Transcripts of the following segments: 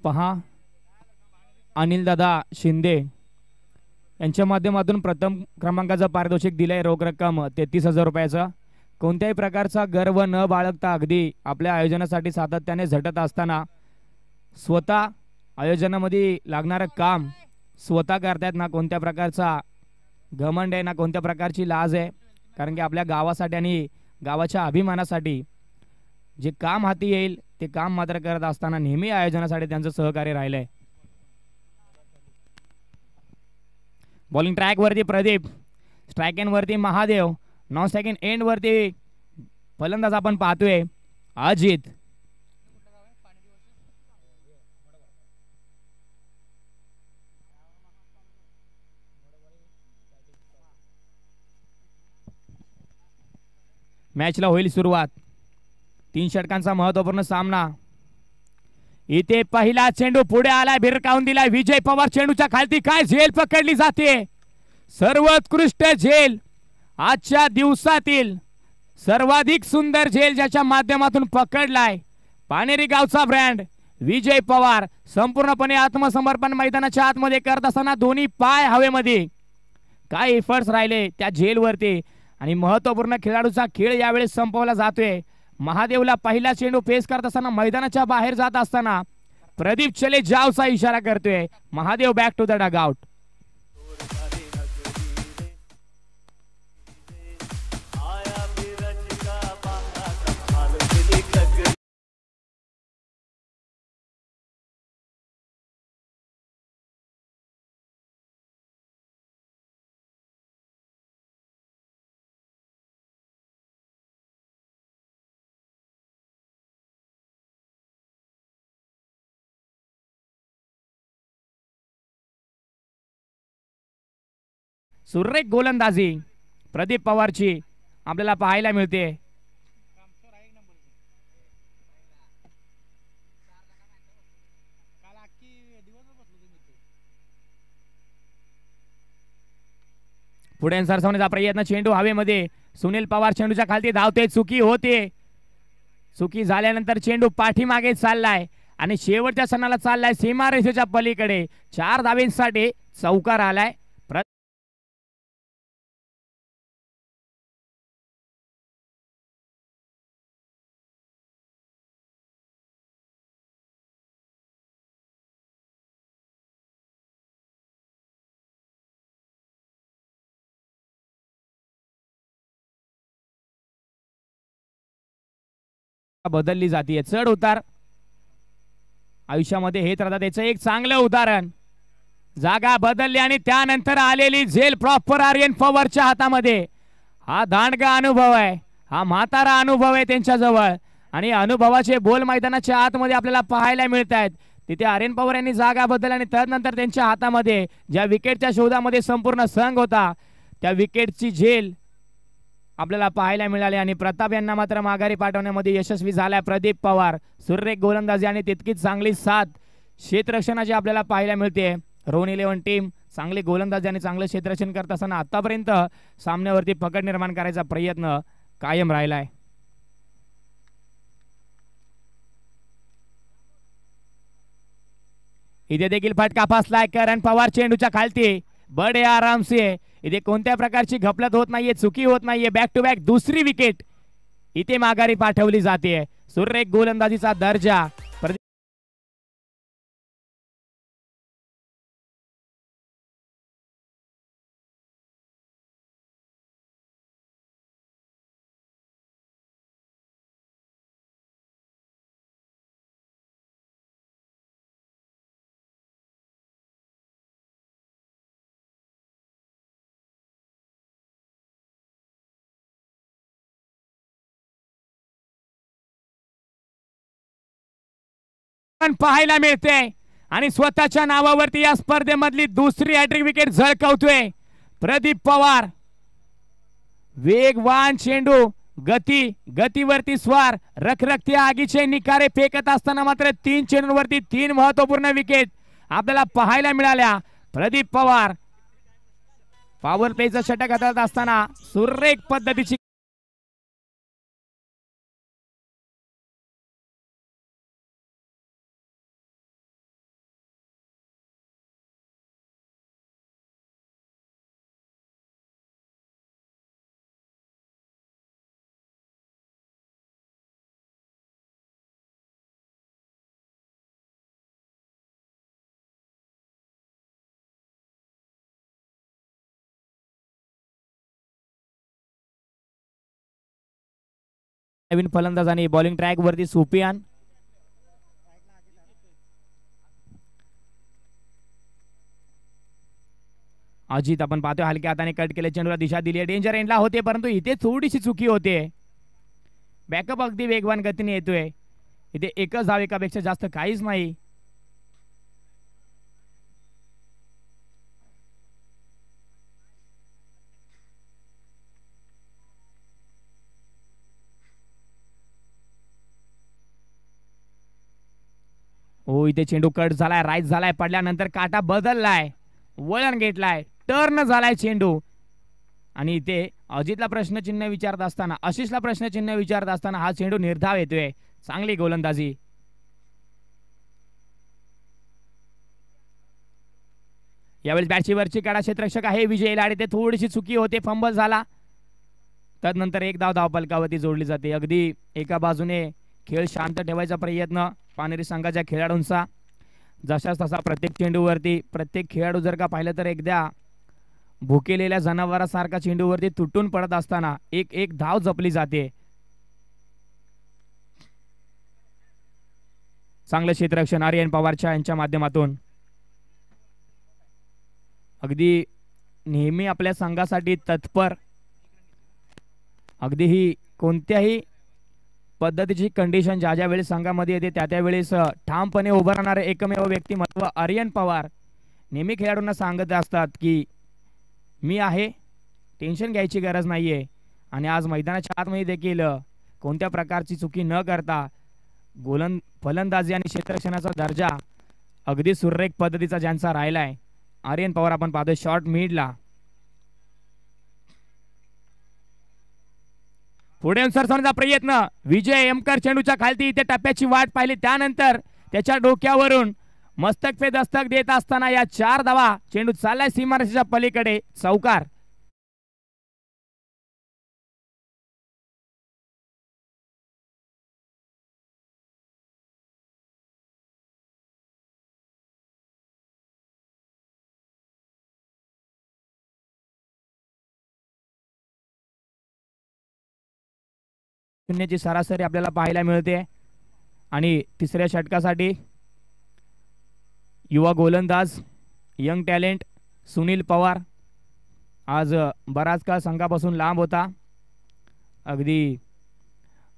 पहा अनिलदादा शिंदे यांच्या माध्यमातून प्रथम क्रमांकाचं पारितोषिक दिलंय. रोख रक्कम 33,000 रुपयाचं. कोणत्याही प्रकारचा गर्व न बाळगता अगदी आपल्या आयोजनासाठी सातत्याने झटत असताना स्वतः आयोजनामध्ये लागणारं काम स्वतः करतायत. ना कोणत्या प्रकारचा घमंड आहे ना कोणत्या प्रकारची लाज आहे. कारण की आपल्या गावासाठी आणि गावाच्या अभिमानासाठी जे काम हाती येईल ते काम मात्र करत असताना नेहमी आयोजनासाठी त्यांचं सहकार्य राहिलंय. बॉलिंग ट्रॅक वरती प्रदीप, स्ट्राइक एंड वरती महादेव, नॉन स्ट्राइक एंड वरती फलंदाज आपण पाहतोय अजित. मॅचला होईल सुरुवात. 3 षटकांचा महत्वपूर्ण सामना. इथे पहिला चेंडू पुढे आला, भिरकावून दिला विजय पवार. चेंडूच्या खालती काय झेल पकडली जाते. सर्वोत्कृष्ट झेल, आजच्या दिवसातील सर्वाधिक सुंदर झेल ज्याच्या माध्यमातून पकडलाय पानेरी गावचा ब्रँड विजय पवार. संपूर्णपणे आत्मसमर्पण मैदानाच्या आतमध्ये करत असताना दोन्ही पाय हवेमध्ये. काय एफर्ट्स राहिले त्या झेलवरती आणि महत्वपूर्ण खेळाडूचा खेळ यावेळेस संपवला जातोय. महादेवला पहिला चेंडू फेस करत असताना मैदानाच्या बाहेर जात असताना प्रदीप चले जावचा इशारा करतोय. Mahadev back to the dugout. सुरेख गोलंदाजी प्रदीप पवारची आपल्याला पाहायला मिळते. पुढे सरसावण्याचा प्रयत्न, चेंडू हवेमध्ये. सुनील पवार चेंडूच्या खालती धावते, चुकी होते. चुकी झाल्यानंतर चेंडू पाठीमागे चाललाय आणि शेवटच्या सणाला चाललाय सीमारेषेच्या पलीकडे. 4 धावेंसाठी चौकार आलाय. बदलली जाते. चढ उतार आयुष्यामध्ये हेच राहतात. त्याचं एक चांगलं उदाहरण. जागा बदलली आणि त्यानंतर आलेली झेल प्रॉपर आर्यन पवारच्या हातामध्ये. हा दांडगा अनुभव आहे, हा म्हातारा अनुभव आहे त्यांच्या जवळ आणि अनुभवाचे बोल मैदानाच्या आतमध्ये आपल्याला पाहायला मिळत आहेत. तिथे आर्यन पवार यांनी जागा बदलली आणि त्यानंतर त्यांच्या हातामध्ये ज्या विकेटच्या शोधामध्ये संपूर्ण संघ होता त्या विकेटची झेल आपल्याला पाहायला मिळाले आणि प्रताप यांना मात्र माघारी पाठवण्यामध्ये यशस्वी झालाय प्रदीप पवार. सुरेख गोलंदाजी आणि तितकीच चांगली साथ क्षेत्ररक्षणाची आपल्याला पाहायला मिळते. रोहन 11 टीम चांगली गोलंदाजी आणि चांगलं क्षेत्ररक्षण करत असताना आतापर्यंत सामन्यावरती पकड निर्माण करायचा प्रयत्न कायम राहिलाय. इथे देखील फटका फसलाय. करण पवार चेंडूच्या खालती बडे आराम से. इथे कोणत्या प्रकारची घपलत होत नाहीये, चुकी होत नाहीये. बॅक टू बॅक दुसरी विकेट इथे माघारी पाठवली जाते. सुरेख गोलंदाजीचा दर्जा पाहायला मिळते आणि स्वतःच्या नावावरती या स्पर्धेमधली दुसरी हॅट्रिक विकेट झळकावतोय प्रदीप पवार. वेगवान चेंडू, गतीवरती स्वार, रखरखत्या आगीचे निकारे फेकत असताना मात्र 3 चेंडूंवरती 3 महत्वपूर्ण विकेट आपल्याला पाहायला मिळाल्या. प्रदीप पवार पॉवर प्लेचं षटक हाताळत असताना सुरेख पद्धतीची नवीन फलंदाज आणि बॉलिंग ट्रॅक वरती सुफियान. अजित आपण पाहतोय हलक्या हाताने कट केले, चेंडूला दिशा दिली आहे, डेंजर एंडला होते परंतु इथे थोडीशी चुकी होते. बॅकअप अगदी वेगवान गतीने येतोय. इथे एकच धाव, एकापेक्षा जास्त काहीच नाही. हो इथे चेंडू कट झालाय, राईट झालाय, पडल्यानंतर काटा बदललाय, वळण घेतलाय, टर्न झालाय चेंडू. आणि इथे अजितला प्रश्नचिन्ह विचारत असताना, आशिषला प्रश्नचिन्ह विचारत असताना हा चेंडू निर्धाव येतोय. चांगली गोलंदाजी. यावेळी बॅटची वरची काढा, क्षेत्ररक्षक आहे विजय लाडे, ते थोडीशी चुकी होते, फंबल झाला. तदनंतर एक धाव धावफलकावरती जोडली जाते. अगदी एका बाजूने खेळ शांत ठेवायचा प्रयत्न पानेरी संघाच्या खेळाडूंचा. जशाच तसा प्रत्येक चेंडूवरती प्रत्येक खेळाडू जर का पाहिलं तर एकदा भुकेलेल्या जनावरासारखा चेंडूवरती तुटून पडत असताना एक एक धाव जपली जाते. चांगलं क्षेत्ररक्षण आर्यन पवारच्या यांच्या माध्यमातून. अगदी नेहमी आपल्या संघासाठी तत्पर, अगदी ही कोणत्याही पद्धतीची कंडिशन ज्या ज्या वेळेस संघामध्ये येते त्या त्यावेळेस ठामपणे उभं राहणारे एकमेव व्यक्तिमत्व आर्यन पवार नेहमी खेळाडूंना सांगत असतात की मी आहे, टेन्शन घ्यायची गरज नाहीये. आणि आज मैदानाच्या आतमध्ये देखील कोणत्या प्रकारची चुकी न करता फलंदाजी आणि क्षेत्ररक्षणाचा दर्जा अगदी सुरेख पद्धतीचा ज्यांचा राहिलाय आर्यन पवार. आपण पाहतोय शॉर्ट मिडला पुढे सरसवण्याचा प्रयत्न, विजय एमकर चेंडूच्या खालती इथे टप्प्याची वाट पाहिली, त्यानंतर त्याच्या डोक्यावरून मस्तक पे दस्तक देत असताना या 4 धावा, चेंडू चाललाय सीमारेषेच्या पलीकडे, चौकार. शून्याची सरासरी आपल्याला पाहायला मिळते. आणि तिसऱ्या षटकासाठी युवा गोलंदाज यंग टॅलेंट सुनील पवार आज बराच काळ संघापासून लांब होता. अगदी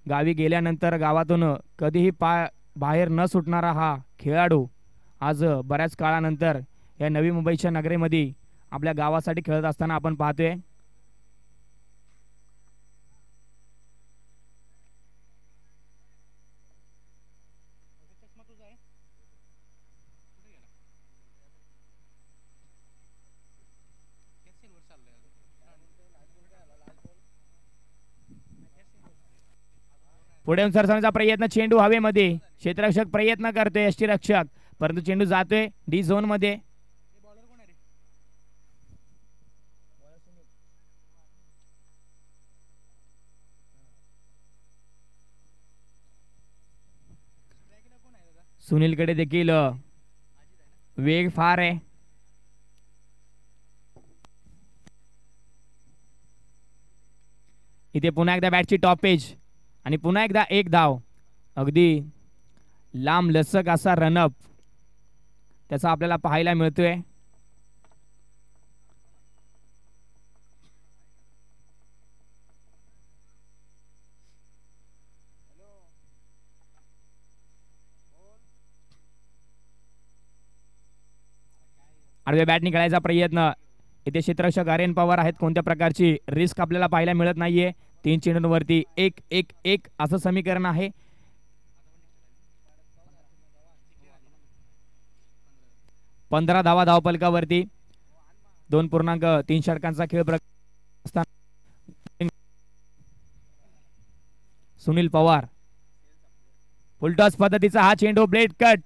गावी गेल्यानंतर गावातून कधीही बाहेर न सुटणारा हा खेळाडू आज बऱ्याच काळानंतर या नवी मुंबईच्या नगरीमध्ये आपल्या गावासाठी खेळत असताना आपण पाहतोय. पुढे सरसवण्याचा प्रयत्न, चेंडू हवेमध्ये, क्षेत्ररक्षक प्रयत्न करतोय यष्टीरक्षक परंतु चेंडू जातोय डी झोन मध्ये. सुनीलकडे देखील वेग फार आहे. इथे पुन्हा एकदा बॅटची टॉपेज आणि पुन्हा एकदा एक धाव. अगदी लांब लचक असा रनअप त्याचा आपल्याला पाहायला मिळतोय. आडव्या बॅटने खेळायचा प्रयत्न, इथे क्षेत्ररक्षक आर्यन पवार आहेत, कोणत्या प्रकारची रिस्क आपल्याला पाहायला मिळत नाहीये. 3 चेंडूंवरती 1-1-1 असं समीकरण आहे. 15 धावा धावफलकावरती, 2.3 षटकांचा खेळ सुनील पवार, फुलटॉस पद्धतीचा हा चेंडू, ब्लेड कट,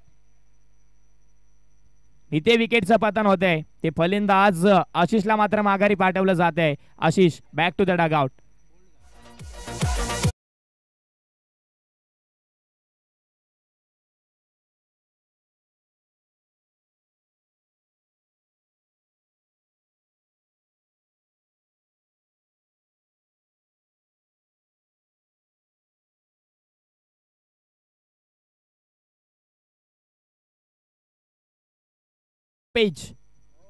इथे विकेटचं पतन होत आहे. ते फलंदाज आशिषला मात्र माघारी पाठवलं जात आहे. Ashish back to the dugout. पेज.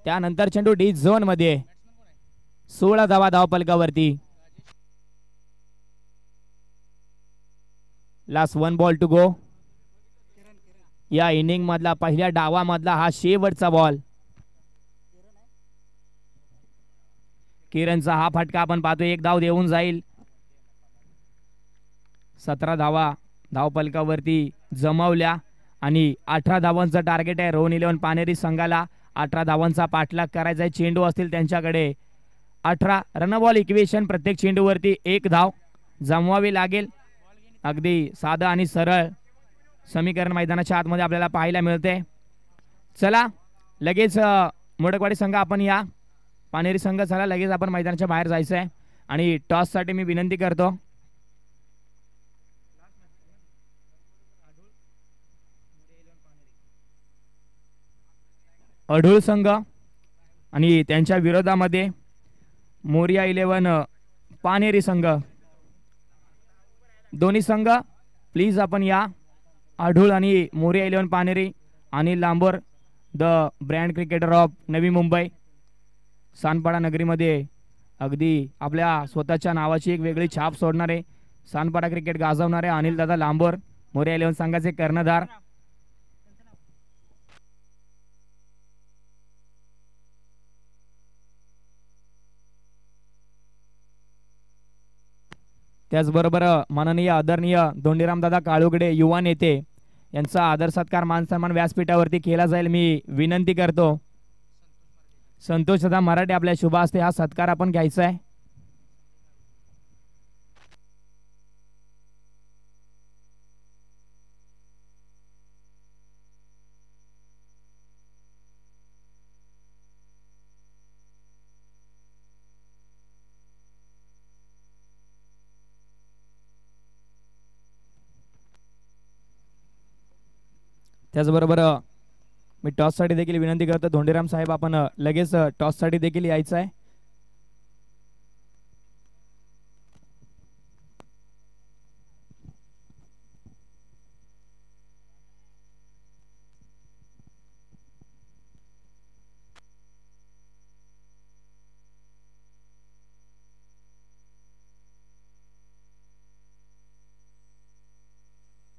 त्यानंतर चेंडू डी झोन मध्ये. 16 धावा धावपलकावरती. Last 1 ball to go. या इनिंग मधला पहिल्या डावामधला हा शेवटचा बॉल. किरणचा हा फटका आपण पाहतोय, 1 धाव देऊन जाईल. 17 धावा धावपलकावरती जमवल्या आणि 18 धावांचं टार्गेट आहे रोहन 11 पानेरी संघाला. 18 धावांचा पाठलाग करायचा आहे. चेंडू असतील त्यांच्याकडे 18 रन बॉल इक्वेशन. प्रत्येक चेंडूवरती 1 धाव जमवावी लागेल. अगदी साधं आणि सरळ समीकरण मैदानाच्या आतमध्ये आपल्याला पाहायला मिळते. चला लगेच मोडकवाडी संघ आपण या. पानेरी संघ चला लगेच आपण मैदानाच्या बाहेर जायचं आहे आणि टॉस साठी मी विनंती करतो. अढूळ संघ आणि त्यांच्या विरोधामध्ये मोरिया 11 पानेरी संघ. दोन्ही संघ प्लीज आपण या. अढूळ आणि मोरिया 11 पानेरी. अनिल लांबोर the brand cricketer of Navi Mumbai. Sanpada नगरीमध्ये अगदी आपल्या स्वतःच्या नावाची एक वेगळी छाप सोडणारे, सानपाडा क्रिकेट गाजवणारे अनिल दादा लांबोर मोरिया 11 संघाचे कर्णधार. त्याचबरोबर माननीय आदरणीय धोंडीरामदादा काळुगडे युवा नेते यांचा आदर सत्कार मान सन्मान व्यासपीठावरती केला जाईल. मी विनंती करतो. संतोष दादा मराठे आपल्या शुभ हस्ते हा सत्कार आपण घ्यायचा आहे. त्याचबरोबर मी टॉस साठी देखील विनंती करतो. धोंडीराम साहेब आपण लगेच टॉस साठी देखील यायचं आहे.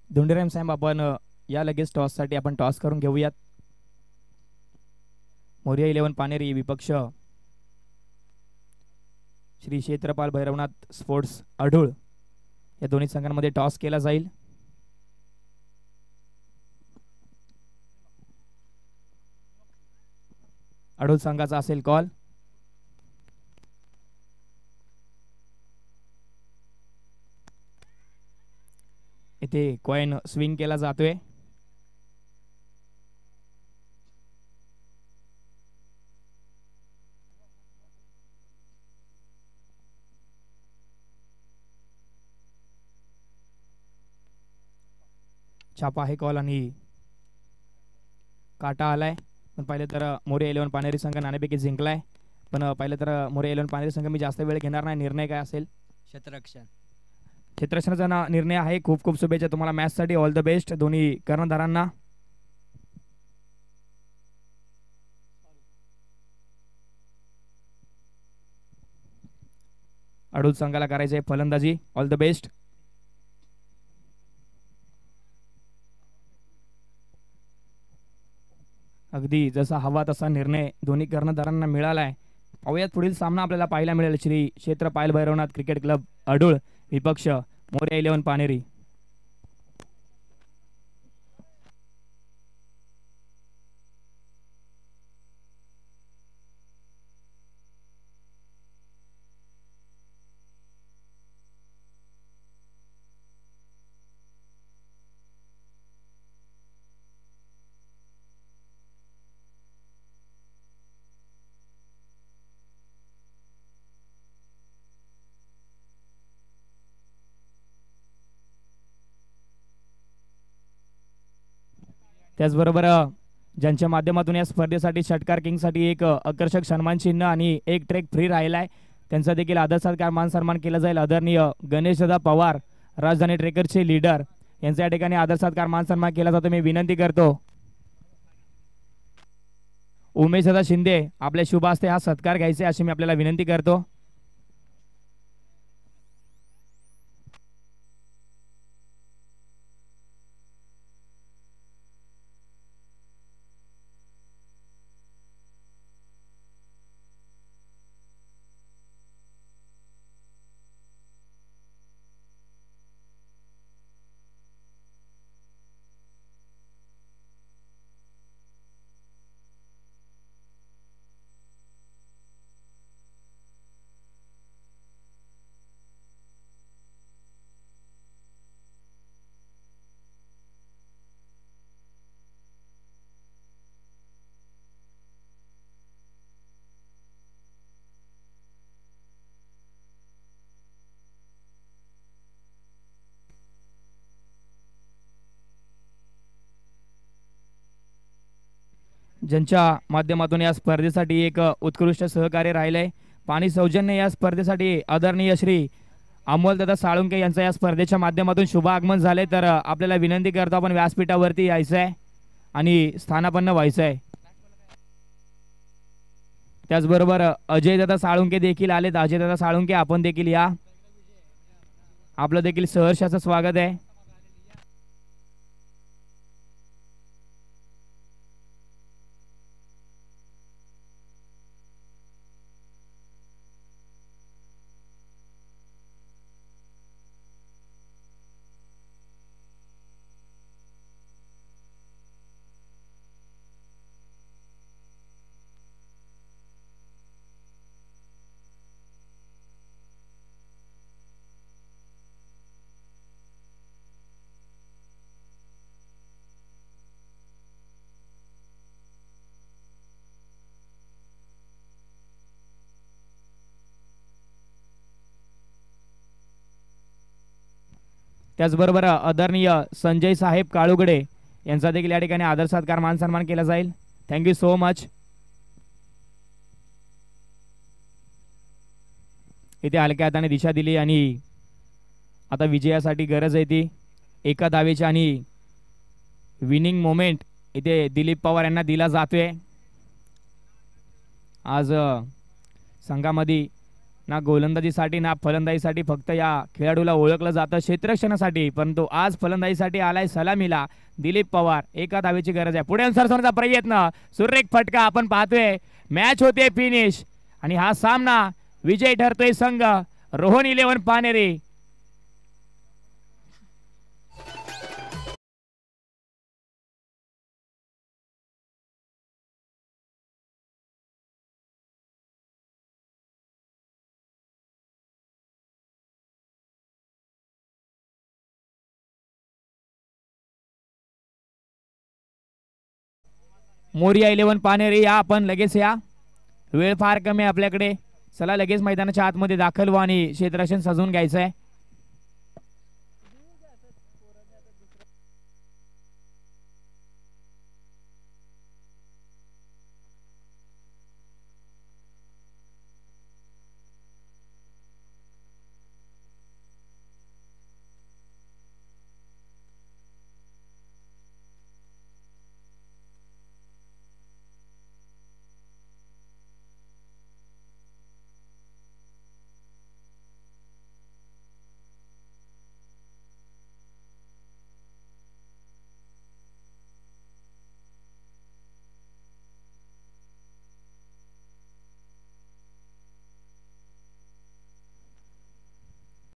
धोंडीराम साहेब आपण या लगेच टॉस साठी आपण टॉस करून घेऊयात. मोरिया 11 पानेरी विपक्ष श्री क्षेत्रपाल भैरवनाथ स्पोर्ट्स अढूळ या दोन्ही संघांमध्ये टॉस केला जाईल. अढूळ संघाचा असेल कॉल. इथे कॉइन स्विंग केला जातोय. छापा आहे कॉल आणि काटा आलाय. पण पाहिलं तर मोरिया 11 पानेरी संघ नाणेपैकी जिंकलाय. पण पाहिलं तर मोरिया 11 पानेरी संघ मी जास्त वेळ घेणार नाही. निर्णय काय असेल? क्षेत्ररक्षणाचा निर्णय आहे. खूप खूप शुभेच्छा तुम्हाला मॅच साठी. ऑल द बेस्ट दोन्ही कर्णधारांना. अडूळ संघाला करायचे फलंदाजी. All the best. अगदी जसा हवा तसा निर्णय दोन्ही कर्णधारांना मिळालाय. पाहूयात पुढील सामना आपल्याला पाहायला मिळेल. श्री क्षेत्रपाल भैरवनाथ क्रिकेट क्लब अडूळ विपक्ष मोरिया 11 पानेरी. त्याचबरोबर ज्यांच्या माध्यमातून या स्पर्धेसाठी षटकार किंगसाठी एक आकर्षक सन्मान चिन्ह आणि एक ट्रेक फ्री राहिलाय त्यांचा देखील आदर सत्कार मान सन्मान केला जाईल. आदरणीय गणेशदादा पवार राजधानी ट्रेकरचे लीडर यांच्या या ठिकाणी आदर सत्कार मान सन्मान केला जातो. मी विनंती करतो. उमेश दादा शिंदे आपल्या शुभ हस्ते हा सत्कार घ्यायचा अशी मी आपल्याला विनंती करतो. ज्यांच्या माध्यमातून या स्पर्धेसाठी एक उत्कृष्ट सहकार्य राहिलंय, पाणी सौजन्य या स्पर्धेसाठी आदरणीय श्री अमोलदादा साळुंके यांचं या स्पर्धेच्या माध्यमातून शुभ आगमन झाले. तर आपल्याला विनंती करतो आपण व्यासपीठावरती यायचं आहे आणि स्थानापन्न व्हायचं आहे. त्याचबरोबर अजयदादा साळुंके देखील आलेत. अजयदादा साळुंके आपण देखील या, आपलं देखील सहर्षाचं स्वागत आहे. त्याचबरोबर आदरणीय संजय साहेब काळुगडे यांचा देखील या ठिकाणी आदर सत्कार मान सन्मान केला जाईल. Thank you so much. इथे हलक्या हाताने दिशा दिली आणि आता विजयासाठी गरज आहे ती एका धावेची आणि विनिंग मोमेंट इथे दिलीप पवार यांना दिला जातोय. आज संघामध्ये ना गोलंदाजीसाठी ना फलंदाजीसाठी फक्त या खेळाडूला ओळखलं जातं क्षेत्ररक्षणासाठी, परंतु आज फलंदाजीसाठी आलाय सलामीला दिलीप पवार. एका धावेची गरज आहे. पुढे सरसवण्याचा प्रयत्न, सुरेख फटका आपण पाहतोय. मॅच होते फिनिश आणि हा सामना विजय ठरतोय संघ रोहन 11 पानेरी. मोरिया 11 पानेरी या, आपण लगेच या, वेळ फार कमी आपल्याकडे. चला लगेच मैदानाच्या आतमध्ये दाखल व्हा आणि क्षेत्ररक्षण सजवून घ्यायचं आहे.